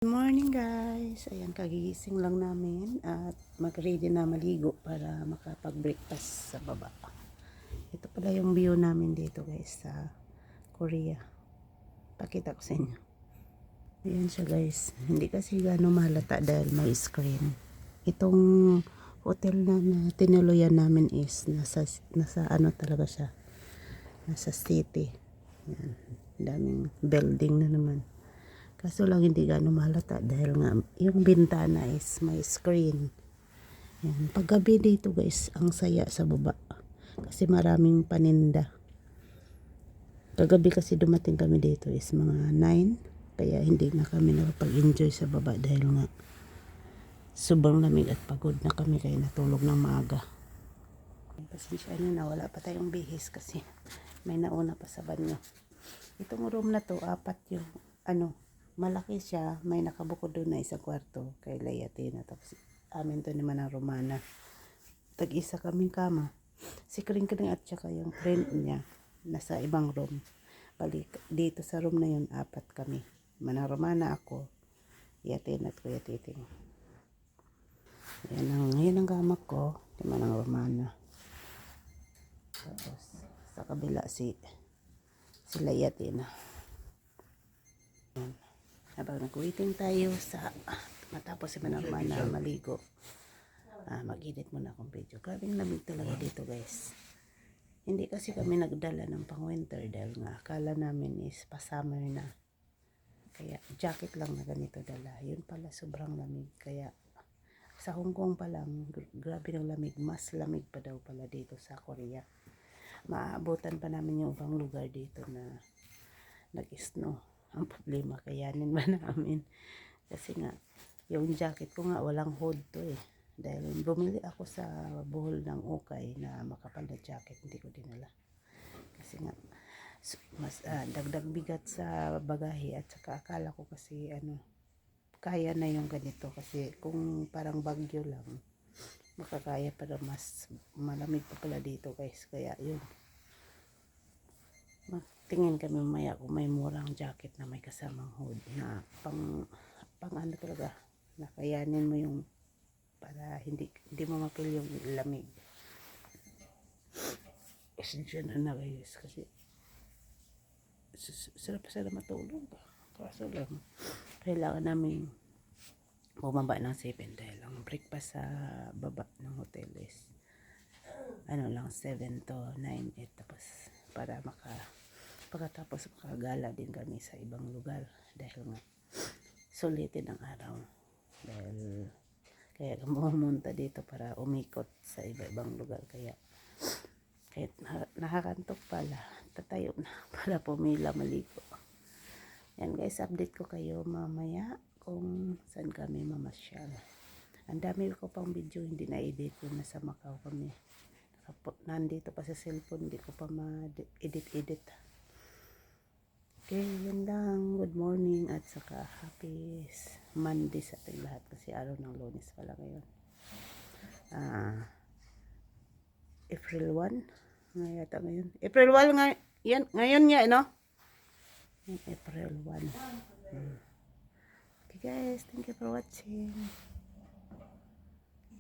Good morning guys, ayan kagigising lang namin at mag-ready na maligo para makapag-breakfast sa baba. Ito pala yung view namin dito guys sa Korea. Pakita ko sa inyo. Ayan siya guys, hindi kasi gano'ng mahalata dahil may screen. Itong hotel na tinuluyan namin is nasa ano talaga siya, nasa city. Ayan, daming building na naman. Kaso lang hindi gaano mahalata dahil nga yung bintana is may screen. Yan. Paggabi dito guys, ang saya sa baba. Kasi maraming paninda. Kagabi kasi dumating kami dito is mga 9. Kaya hindi na kami nakapag-enjoy sa baba dahil nga sobrang lamig at pagod na kami kaya natulog ng maaga. Pasensya nyo na wala pa tayong bihis kasi may nauna pa sa banyo. Itong room na to, 4 yung malaki siya, may nakabukod doon na isang kwarto kay Layatina. Tapos amin to naman ang Romana. Tag-isa kaming kama. Si Kring-Kring at saka yung friend niya nasa ibang room. Balik dito sa room na yun, 4 kami. Manang Romana, ako, Yatin at Kuya Titing. Yan ang gamak ko, si Manang Romana. Tapos sa kabila si Layatina. Yan. Habang nag-waiting tayo sa matapos si Manarman na maligo, mag-edit muna akong video. Grabing lamig talaga dito guys. Hindi kasi kami nagdala ng pang winter dahil nga akala namin is pa-summer na. Kaya jacket lang na ganito dala. Yun pala sobrang lamig. Kaya sa Hong Kong pa lang, grabe ng lamig. Mas lamig pa daw pala dito sa Korea. Maabutan pa namin yung ibang lugar dito na nag-snow. Ang problema, kayanin ba namin? Kasi nga, yung jacket ko nga walang hood to eh. Dahil bumili ako sa Bohol ng ukay na makapal na jacket, hindi ko dinala. Kasi nga, mas dagdag bigat sa bagahe at saka akala ko kasi kaya na yung ganito. Kasi kung parang bagyo lang, makakaya para mas malamig pa pala dito guys. Kaya yun. Tingin kami mamaya kung may murang jacket na may kasamang hood na pang ano talaga, nakayanin mo yung para hindi mo mapil yung lamig. Esensya na guys kasi sarap matulog. Kaso lang kailangan namin bumaba ng 7 dahil ang breakfast sa baba ng hotel is lang 7 to 9, 8 tapos para pagkatapos makagala din kami sa ibang lugar dahil nga sulitin ang araw dahil kaya pumunta dito para umikot sa iba-ibang lugar. Kaya kahit nakakantok pala, tatayo na para pumila maligo. Yan guys, update ko kayo mamaya kung saan kami mamasyal. Ang dami ko pang video hindi na-edit yung nasa Macau kami. Nandito pa sa cellphone, hindi ko pa ma-edit. Okay, yun lang. Good morning at saka happy Monday sa ating lahat kasi araw ng Lunes pala ngayon. April 1 yata ngayon. April 1 nga, yan, ngayon nga, no? April 1. Okay guys, thank you for watching.